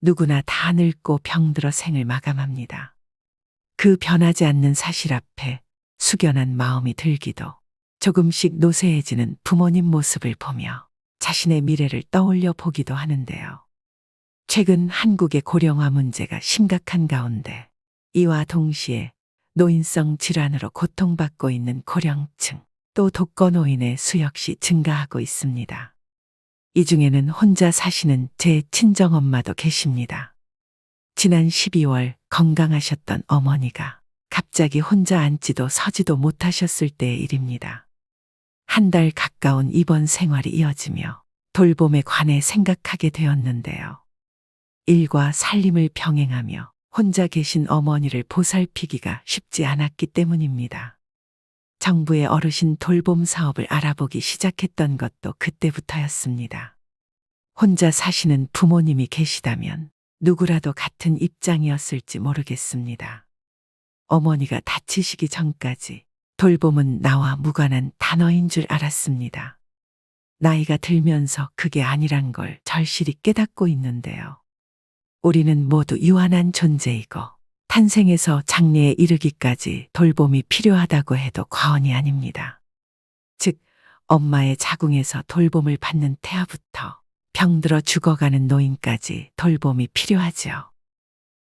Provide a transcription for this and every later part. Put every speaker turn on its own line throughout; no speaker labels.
누구나 다 늙고 병들어 생을 마감합니다. 그 변하지 않는 사실 앞에 숙연한 마음이 들기도 조금씩 노쇠해지는 부모님 모습을 보며 자신의 미래를 떠올려 보기도 하는데요. 최근 한국의 고령화 문제가 심각한 가운데 이와 동시에 노인성 질환으로 고통받고 있는 고령층 또 독거노인의 수 역시 증가하고 있습니다. 이 중에는 혼자 사시는 제 친정엄마도 계십니다. 지난 12월 건강하셨던 어머니가 갑자기 혼자 앉지도 서지도 못하셨을 때의 일입니다. 한 달 가까운 입원 생활이 이어지며 돌봄에 관해 생각하게 되었는데요. 일과 살림을 병행하며 혼자 계신 어머니를 보살피기가 쉽지 않았기 때문입니다. 정부의 어르신 돌봄 사업을 알아보기 시작했던 것도 그때부터였습니다. 혼자 사시는 부모님이 계시다면 누구라도 같은 입장이었을지 모르겠습니다. 어머니가 다치시기 전까지 돌봄은 나와 무관한 단어인 줄 알았습니다. 나이가 들면서 그게 아니란 걸 절실히 깨닫고 있는데요. 우리는 모두 유한한 존재이고 탄생에서 장래에 이르기까지 돌봄이 필요하다고 해도 과언이 아닙니다. 즉, 엄마의 자궁에서 돌봄을 받는 태아부터 병들어 죽어가는 노인까지 돌봄이 필요하지요.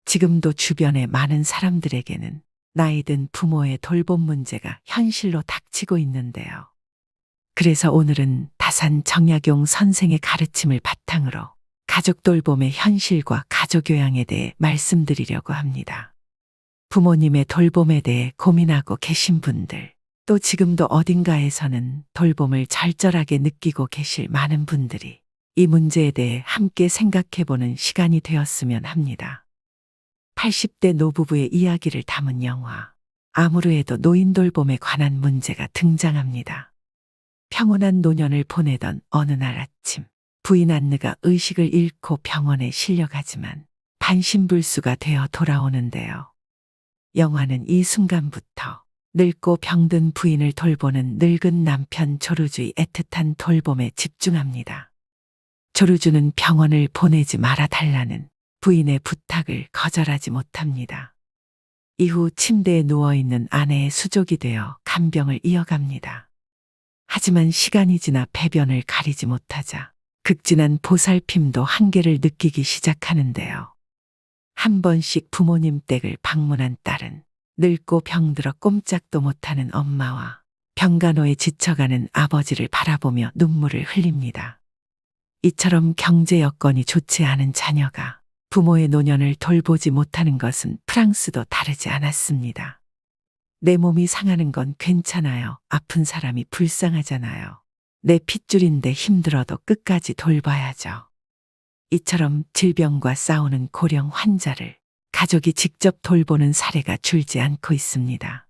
지금도 주변의 많은 사람들에게는 나이든 부모의 돌봄 문제가 현실로 닥치고 있는데요. 그래서 오늘은 다산 정약용 선생의 가르침을 바탕으로 가족 돌봄의 현실과 가족 교양에 대해 말씀드리려고 합니다. 부모님의 돌봄에 대해 고민하고 계신 분들, 또 지금도 어딘가에서는 돌봄을 절절하게 느끼고 계실 많은 분들이 이 문제에 대해 함께 생각해보는 시간이 되었으면 합니다. 80대 노부부의 이야기를 담은 영화 아무르에도 노인 돌봄에 관한 문제가 등장합니다. 평온한 노년을 보내던 어느 날 아침, 부인 안느가 의식을 잃고 병원에 실려가지만 반신불수가 되어 돌아오는데요. 영화는 이 순간부터 늙고 병든 부인을 돌보는 늙은 남편 조르주의 애틋한 돌봄에 집중합니다. 조르주는 병원을 보내지 말아달라는 부인의 부탁을 거절하지 못합니다. 이후 침대에 누워있는 아내의 수족이 되어 간병을 이어갑니다. 하지만 시간이 지나 배변을 가리지 못하자 극진한 보살핌도 한계를 느끼기 시작하는데요. 한 번씩 부모님 댁을 방문한 딸은 늙고 병들어 꼼짝도 못하는 엄마와 병간호에 지쳐가는 아버지를 바라보며 눈물을 흘립니다. 이처럼 경제 여건이 좋지 않은 자녀가 부모의 노년을 돌보지 못하는 것은 프랑스도 다르지 않았습니다. 내 몸이 상하는 건 괜찮아요. 아픈 사람이 불쌍하잖아요. 내 핏줄인데 힘들어도 끝까지 돌봐야죠. 이처럼 질병과 싸우는 고령 환자를 가족이 직접 돌보는 사례가 줄지 않고 있습니다.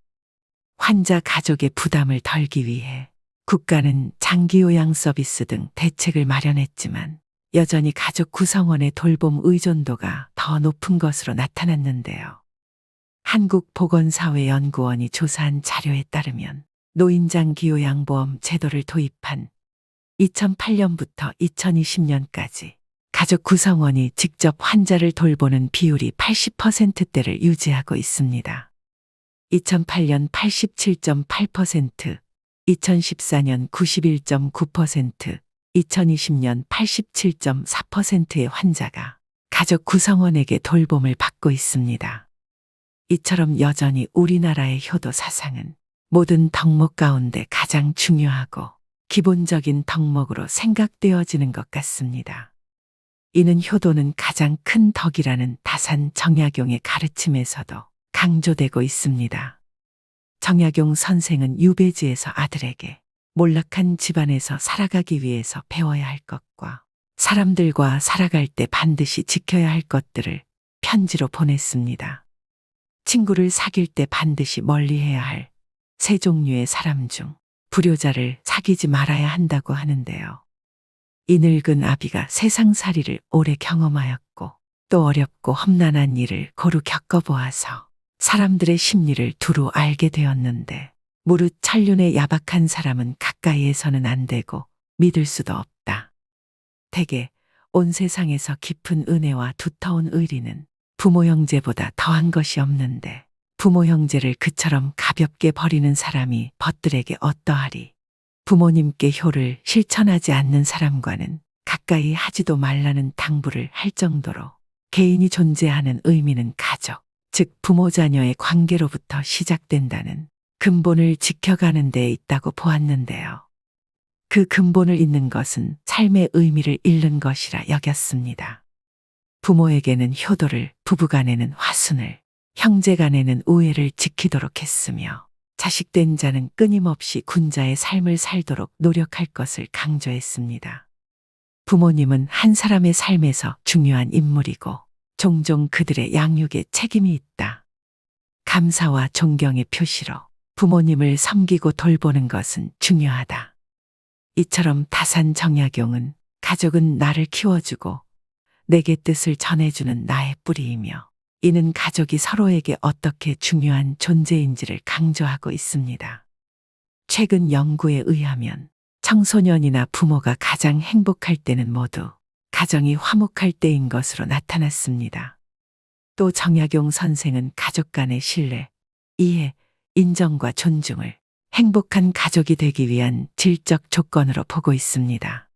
환자 가족의 부담을 덜기 위해 국가는 장기요양 서비스 등 대책을 마련했지만 여전히 가족 구성원의 돌봄 의존도가 더 높은 것으로 나타났는데요. 한국보건사회연구원이 조사한 자료에 따르면 노인장기요양보험 제도를 도입한 2008년부터 2020년까지 가족 구성원이 직접 환자를 돌보는 비율이 80%대를 유지하고 있습니다. 2008년 87.8%, 2014년 91.9%, 2020년 87.4%의 환자가 가족 구성원에게 돌봄을 받고 있습니다. 이처럼 여전히 우리나라의 효도 사상은 모든 덕목 가운데 가장 중요하고 기본적인 덕목으로 생각되어지는 것 같습니다. 이는 효도는 가장 큰 덕이라는 다산 정약용의 가르침에서도 강조되고 있습니다. 정약용 선생은 유배지에서 아들에게 몰락한 집안에서 살아가기 위해서 배워야 할 것과 사람들과 살아갈 때 반드시 지켜야 할 것들을 편지로 보냈습니다. 친구를 사귈 때 반드시 멀리해야 할 세 종류의 사람 중 불효자를 사귀지 말아야 한다고 하는데요. 이 늙은 아비가 세상살이를 오래 경험하였고 또 어렵고 험난한 일을 고루 겪어보아서 사람들의 심리를 두루 알게 되었는데 무릇 천륜의 야박한 사람은 가까이에서는 안 되고 믿을 수도 없다. 대개 온 세상에서 깊은 은혜와 두터운 의리는 부모 형제보다 더한 것이 없는데 부모 형제를 그처럼 가볍게 버리는 사람이 벗들에게 어떠하리. 부모님께 효를 실천하지 않는 사람과는 가까이 하지도 말라는 당부를 할 정도로 개인이 존재하는 의미는 가족, 즉 부모 자녀의 관계로부터 시작된다는 근본을 지켜가는 데에 있다고 보았는데요. 그 근본을 잃는 것은 삶의 의미를 잃는 것이라 여겼습니다. 부모에게는 효도를, 부부간에는 화순을, 형제간에는 우애를 지키도록 했으며 자식된 자는 끊임없이 군자의 삶을 살도록 노력할 것을 강조했습니다. 부모님은 한 사람의 삶에서 중요한 인물이고 종종 그들의 양육에 책임이 있다. 감사와 존경의 표시로 부모님을 섬기고 돌보는 것은 중요하다. 이처럼 다산 정약용은 가족은 나를 키워주고 내게 뜻을 전해주는 나의 뿌리이며 이는 가족이 서로에게 어떻게 중요한 존재인지를 강조하고 있습니다. 최근 연구에 의하면 청소년이나 부모가 가장 행복할 때는 모두 가정이 화목할 때인 것으로 나타났습니다. 또 정약용 선생은 가족 간의 신뢰, 이해, 인정과 존중을 행복한 가족이 되기 위한 질적 조건으로 보고 있습니다.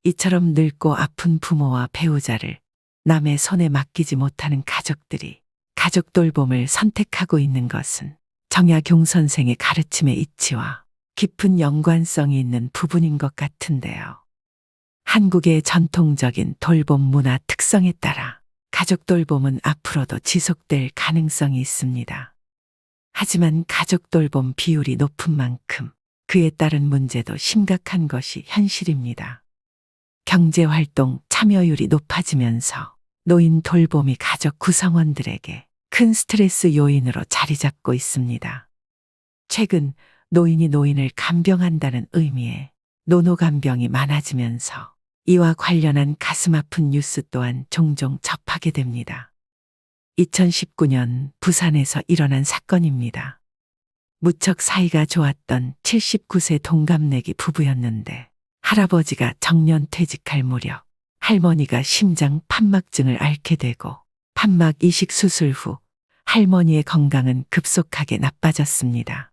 이처럼 늙고 아픈 부모와 배우자를 남의 손에 맡기지 못하는 가족들이 가족 돌봄을 선택하고 있는 것은 정약용 선생의 가르침의 이치와 깊은 연관성이 있는 부분인 것 같은데요. 한국의 전통적인 돌봄 문화 특성에 따라 가족 돌봄은 앞으로도 지속될 가능성이 있습니다. 하지만 가족 돌봄 비율이 높은 만큼 그에 따른 문제도 심각한 것이 현실입니다. 경제활동 참여율이 높아지면서 노인 돌봄이 가족 구성원들에게 큰 스트레스 요인으로 자리 잡고 있습니다. 최근 노인이 노인을 간병한다는 의미의 노노간병이 많아지면서 이와 관련한 가슴 아픈 뉴스 또한 종종 접하게 됩니다. 2019년 부산에서 일어난 사건입니다. 무척 사이가 좋았던 79세 동갑내기 부부였는데 할아버지가 정년 퇴직할 무렵 할머니가 심장 판막증을 앓게 되고 판막 이식 수술 후 할머니의 건강은 급속하게 나빠졌습니다.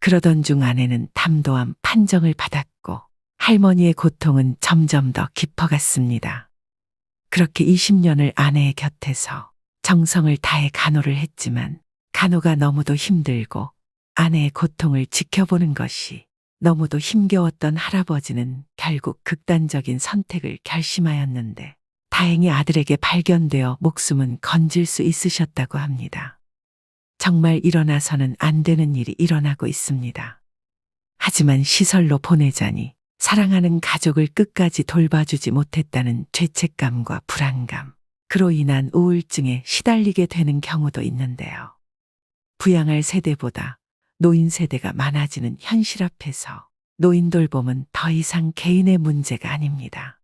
그러던 중 아내는 담도암 판정을 받았고 할머니의 고통은 점점 더 깊어갔습니다. 그렇게 20년을 아내의 곁에서 정성을 다해 간호를 했지만 간호가 너무도 힘들고 아내의 고통을 지켜보는 것이 너무도 힘겨웠던 할아버지는 결국 극단적인 선택을 결심하였는데 다행히 아들에게 발견되어 목숨은 건질 수 있으셨다고 합니다. 정말 일어나서는 안 되는 일이 일어나고 있습니다. 하지만 시설로 보내자니 사랑하는 가족을 끝까지 돌봐주지 못했다는 죄책감과 불안감, 그로 인한 우울증에 시달리게 되는 경우도 있는데요. 부양할 세대보다 노인 세대가 많아지는 현실 앞에서 노인 돌봄은 더 이상 개인의 문제가 아닙니다.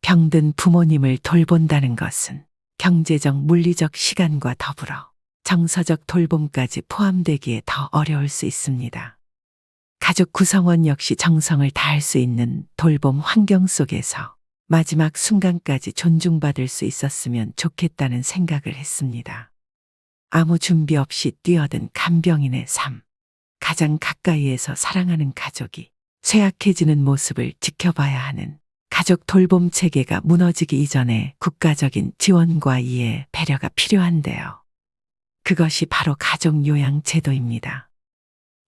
병든 부모님을 돌본다는 것은 경제적, 물리적 시간과 더불어 정서적 돌봄까지 포함되기에 더 어려울 수 있습니다. 가족 구성원 역시 정성을 다할 수 있는 돌봄 환경 속에서 마지막 순간까지 존중받을 수 있었으면 좋겠다는 생각을 했습니다. 아무 준비 없이 뛰어든 간병인의 삶, 가장 가까이에서 사랑하는 가족이 쇠약해지는 모습을 지켜봐야 하는 가족 돌봄 체계가 무너지기 이전에 국가적인 지원과 이해, 배려가 필요한데요. 그것이 바로 가족 요양 제도입니다.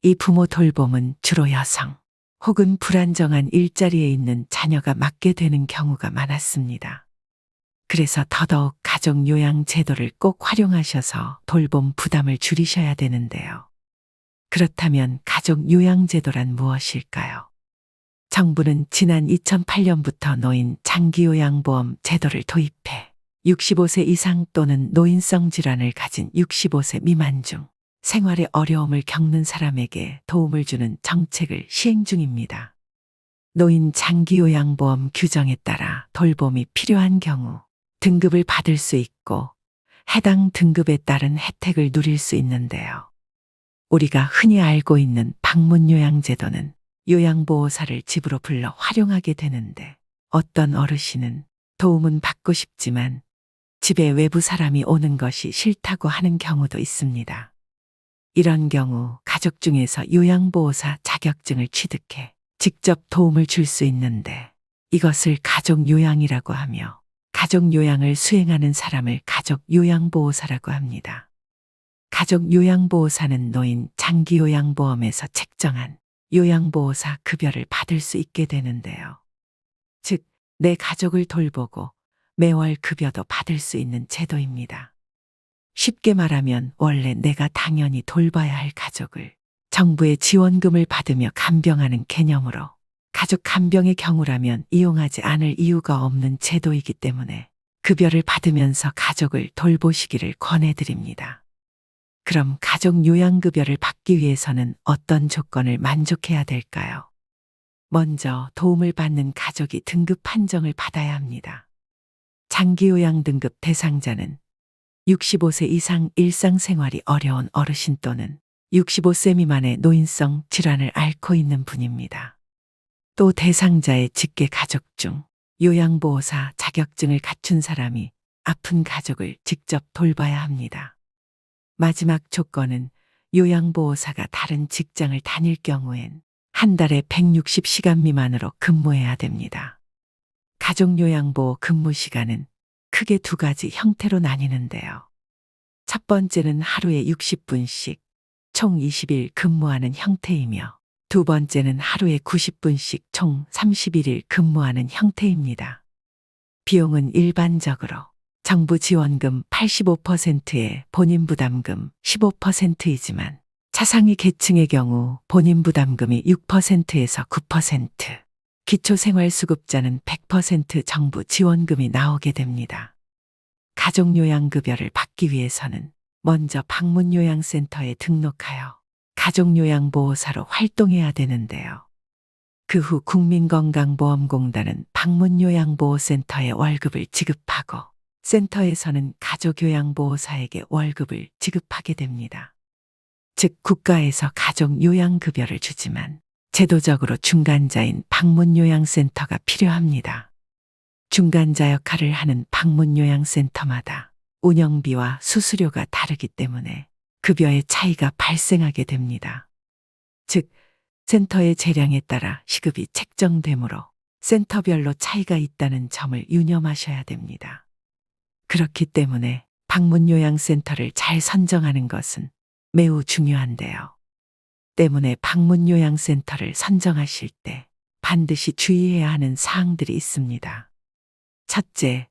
이 부모 돌봄은 주로 여성 혹은 불안정한 일자리에 있는 자녀가 맡게 되는 경우가 많았습니다. 그래서 더더욱 가족 요양 제도를 꼭 활용하셔서 돌봄 부담을 줄이셔야 되는데요. 그렇다면 가족 요양 제도란 무엇일까요? 정부는 지난 2008년부터 노인 장기요양보험 제도를 도입해 65세 이상 또는 노인성 질환을 가진 65세 미만 중 생활에 어려움을 겪는 사람에게 도움을 주는 정책을 시행 중입니다. 노인 장기요양보험 규정에 따라 돌봄이 필요한 경우 등급을 받을 수 있고 해당 등급에 따른 혜택을 누릴 수 있는데요. 우리가 흔히 알고 있는 방문요양제도는 요양보호사를 집으로 불러 활용하게 되는데 어떤 어르신은 도움은 받고 싶지만 집에 외부 사람이 오는 것이 싫다고 하는 경우도 있습니다. 이런 경우 가족 중에서 요양보호사 자격증을 취득해 직접 도움을 줄 수 있는데 이것을 가족 요양이라고 하며 가족 요양을 수행하는 사람을 가족 요양보호사라고 합니다. 가족 요양보호사는 노인 장기요양보험에서 책정한 요양보호사 급여를 받을 수 있게 되는데요. 즉, 내 가족을 돌보고 매월 급여도 받을 수 있는 제도입니다. 쉽게 말하면 원래 내가 당연히 돌봐야 할 가족을 정부의 지원금을 받으며 간병하는 개념으로 가족 간병의 경우라면 이용하지 않을 이유가 없는 제도이기 때문에 급여를 받으면서 가족을 돌보시기를 권해드립니다. 그럼 가족 요양급여를 받기 위해서는 어떤 조건을 만족해야 될까요? 먼저 도움을 받는 가족이 등급 판정을 받아야 합니다. 장기요양 등급 대상자는 65세 이상 일상생활이 어려운 어르신 또는 65세 미만의 노인성 질환을 앓고 있는 분입니다. 또 대상자의 직계 가족 중 요양보호사 자격증을 갖춘 사람이 아픈 가족을 직접 돌봐야 합니다. 마지막 조건은 요양보호사가 다른 직장을 다닐 경우엔 한 달에 160시간 미만으로 근무해야 됩니다. 가족요양보호 근무 시간은 크게 두 가지 형태로 나뉘는데요. 첫 번째는 하루에 60분씩 총 20일 근무하는 형태이며 두 번째는 하루에 90분씩 총 31일 근무하는 형태입니다. 비용은 일반적으로 정부 지원금 85%에 본인 부담금 15%이지만 차상위 계층의 경우 본인 부담금이 6%에서 9%, 기초생활수급자는 100% 정부 지원금이 나오게 됩니다. 가족요양급여를 받기 위해서는 먼저 방문요양센터에 등록하여 가족요양보호사로 활동해야 되는데요. 그 후 국민건강보험공단은 방문요양보호센터에 월급을 지급하고 센터에서는 가족요양보호사에게 월급을 지급하게 됩니다. 즉 국가에서 가족요양급여를 주지만 제도적으로 중간자인 방문요양센터가 필요합니다. 중간자 역할을 하는 방문요양센터마다 운영비와 수수료가 다르기 때문에 급여의 차이가 발생하게 됩니다. 즉, 센터의 재량에 따라 시급이 책정되므로 센터별로 차이가 있다는 점을 유념하셔야 됩니다. 그렇기 때문에 방문요양센터를 잘 선정하는 것은 매우 중요한데요. 때문에 방문요양센터를 선정하실 때 반드시 주의해야 하는 사항들이 있습니다. 첫째,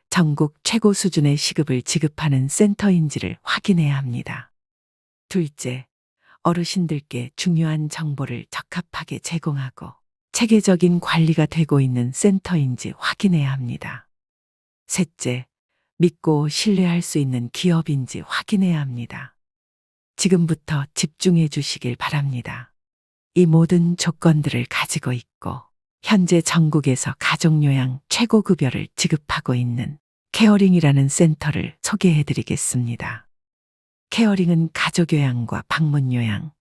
전국 최고 수준의 시급을 지급하는 센터인지를 확인해야 합니다. 둘째, 어르신들께 중요한 정보를 적합하게 제공하고 체계적인 관리가 되고 있는 센터인지 확인해야 합니다. 셋째, 믿고 신뢰할 수 있는 기업인지 확인해야 합니다. 지금부터 집중해 주시길 바랍니다. 이 모든 조건들을 가지고 있고 현재 전국에서 가족요양 최고급여를 지급하고 있는 케어링이라는 센터를 소개해 드리겠습니다. 케어링은 가족요양과 방문요양,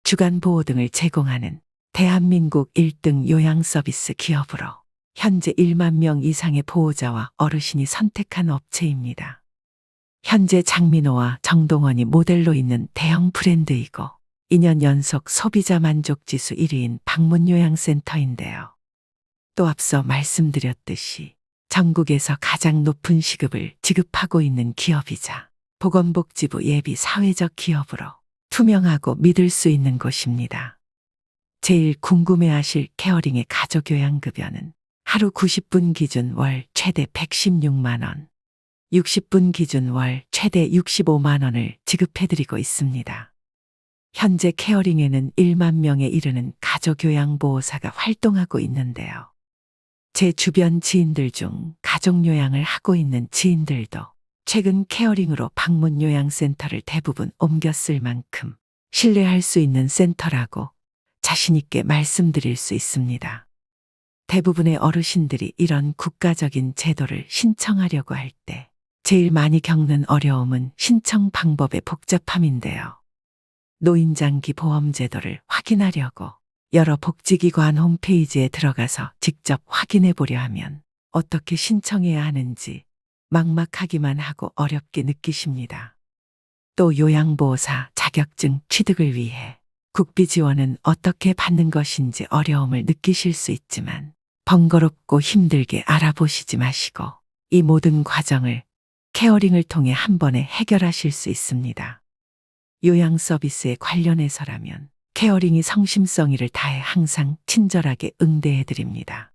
주간보호 등을 제공하는 대한민국 1등 요양서비스 기업으로 현재 1만 명 이상의 보호자와 어르신이 선택한 업체입니다. 현재 장민호와 정동원이 모델로 있는 대형 브랜드이고 2년 연속 소비자 만족지수 1위인 방문요양센터인데요. 또 앞서 말씀드렸듯이 전국에서 가장 높은 시급을 지급하고 있는 기업이자 보건복지부 예비 사회적 기업으로 투명하고 믿을 수 있는 곳입니다. 제일 궁금해하실 케어링의 가족요양급여는 하루 90분 기준 월 최대 116만 원, 60분 기준 월 최대 65만 원을 지급해드리고 있습니다. 현재 케어링에는 1만 명에 이르는 가족요양보호사가 활동하고 있는데요. 제 주변 지인들 중 가족요양을 하고 있는 지인들도 최근 케어링으로 방문요양센터를 대부분 옮겼을 만큼 신뢰할 수 있는 센터라고 자신있게 말씀드릴 수 있습니다. 대부분의 어르신들이 이런 국가적인 제도를 신청하려고 할 때 제일 많이 겪는 어려움은 신청 방법의 복잡함인데요. 노인장기 보험제도를 확인하려고 여러 복지기관 홈페이지에 들어가서 직접 확인해 보려 하면 어떻게 신청해야 하는지 막막하기만 하고 어렵게 느끼십니다. 또 요양보호사 자격증 취득을 위해 국비 지원은 어떻게 받는 것인지 어려움을 느끼실 수 있지만 번거롭고 힘들게 알아보시지 마시고 이 모든 과정을 케어링을 통해 한 번에 해결하실 수 있습니다. 요양 서비스에 관련해서라면 케어링이 성심성의를 다해 항상 친절하게 응대해 드립니다.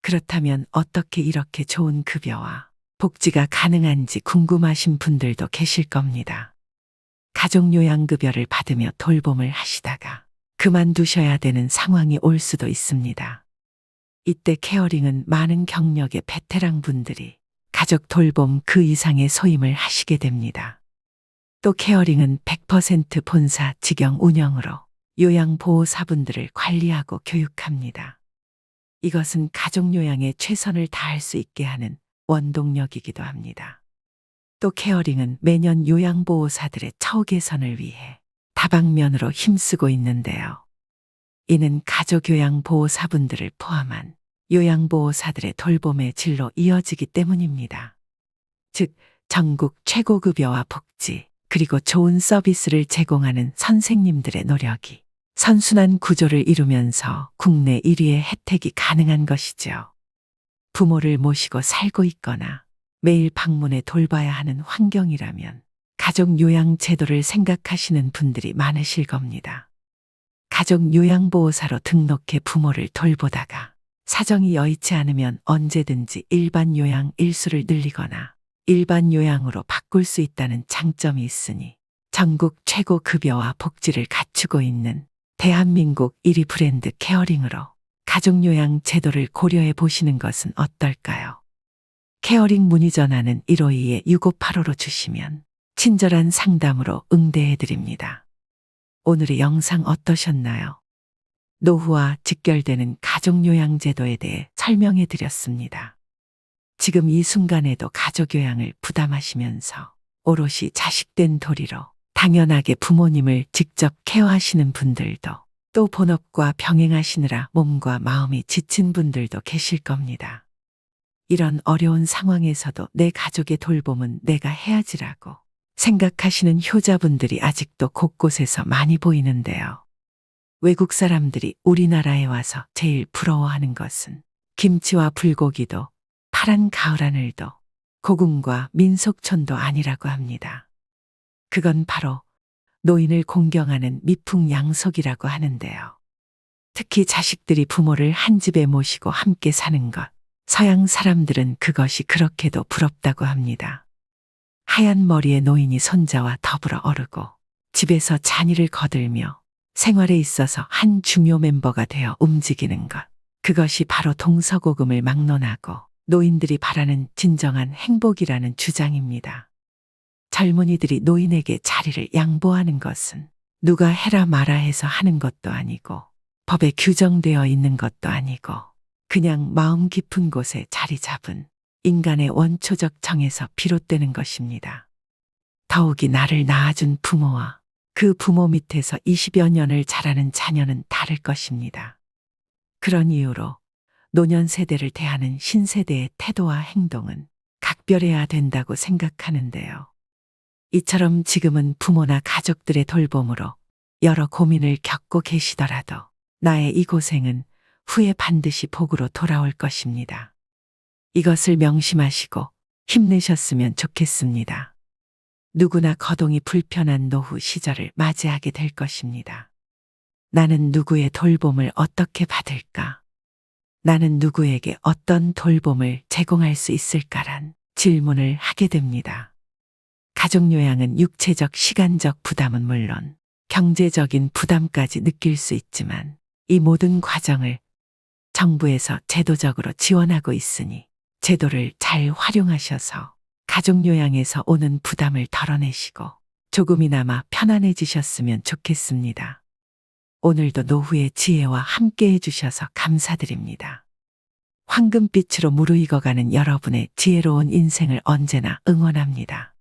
그렇다면 어떻게 이렇게 좋은 급여와 복지가 가능한지 궁금하신 분들도 계실 겁니다. 가족요양급여를 받으며 돌봄을 하시다가 그만두셔야 되는 상황이 올 수도 있습니다. 이때 케어링은 많은 경력의 베테랑 분들이 가족 돌봄 그 이상의 소임을 하시게 됩니다. 또 케어링은 100% 본사 직영 운영으로 요양보호사분들을 관리하고 교육합니다. 이것은 가족요양에 최선을 다할 수 있게 하는 원동력이기도 합니다. 또 케어링은 매년 요양보호사들의 처우 개선을 위해 다방면으로 힘쓰고 있는데요. 이는 가족요양보호사분들을 포함한 요양보호사들의 돌봄의 질로 이어지기 때문입니다. 즉, 전국 최고급여와 복지, 그리고 좋은 서비스를 제공하는 선생님들의 노력이 선순환 구조를 이루면서 국내 1위의 혜택이 가능한 것이죠. 부모를 모시고 살고 있거나 매일 방문해 돌봐야 하는 환경이라면 가족요양 제도를 생각하시는 분들이 많으실 겁니다. 가족요양보호사로 등록해 부모를 돌보다가 사정이 여의치 않으면 언제든지 일반 요양 일수를 늘리거나 일반 요양으로 바꿀 수 있다는 장점이 있으니 전국 최고 급여와 복지를 갖추고 있는 대한민국 1위 브랜드 케어링으로 가족요양 제도를 고려해 보시는 것은 어떨까요? 케어링 문의 전화는 152-6585로 주시면 친절한 상담으로 응대해 드립니다. 오늘의 영상 어떠셨나요? 노후와 직결되는 가족요양 제도에 대해 설명해 드렸습니다. 지금 이 순간에도 가족요양을 부담하시면서 오롯이 자식된 도리로 당연하게 부모님을 직접 케어하시는 분들도, 또 본업과 병행하시느라 몸과 마음이 지친 분들도 계실 겁니다. 이런 어려운 상황에서도 내 가족의 돌봄은 내가 해야지라고 생각하시는 효자분들이 아직도 곳곳에서 많이 보이는데요. 외국 사람들이 우리나라에 와서 제일 부러워하는 것은 김치와 불고기도 파란 가을 하늘도 고궁과 민속촌도 아니라고 합니다. 그건 바로 노인을 공경하는 미풍양속이라고 하는데요. 특히 자식들이 부모를 한 집에 모시고 함께 사는 것, 서양 사람들은 그것이 그렇게도 부럽다고 합니다. 하얀 머리의 노인이 손자와 더불어 어르고 집에서 잔일을 거들며 생활에 있어서 한 중요 멤버가 되어 움직이는 것, 그것이 바로 동서고금을 막론하고 노인들이 바라는 진정한 행복이라는 주장입니다. 젊은이들이 노인에게 자리를 양보하는 것은 누가 해라 마라 해서 하는 것도 아니고 법에 규정되어 있는 것도 아니고 그냥 마음 깊은 곳에 자리 잡은 인간의 원초적 정에서 비롯되는 것입니다. 더욱이 나를 낳아준 부모와 그 부모 밑에서 20여 년을 자라는 자녀는 다를 것입니다. 그런 이유로 노년 세대를 대하는 신세대의 태도와 행동은 각별해야 된다고 생각하는데요. 이처럼 지금은 부모나 가족들의 돌봄으로 여러 고민을 겪고 계시더라도 나의 이 고생은 후에 반드시 복으로 돌아올 것입니다. 이것을 명심하시고 힘내셨으면 좋겠습니다. 누구나 거동이 불편한 노후 시절을 맞이하게 될 것입니다. 나는 누구의 돌봄을 어떻게 받을까? 나는 누구에게 어떤 돌봄을 제공할 수 있을까란 질문을 하게 됩니다. 가족요양은 육체적, 시간적 부담은 물론 경제적인 부담까지 느낄 수 있지만 이 모든 과정을 정부에서 제도적으로 지원하고 있으니 제도를 잘 활용하셔서 가족요양에서 오는 부담을 덜어내시고 조금이나마 편안해지셨으면 좋겠습니다. 오늘도 노후의 지혜와 함께 해주셔서 감사드립니다. 황금빛으로 무르익어가는 여러분의 지혜로운 인생을 언제나 응원합니다.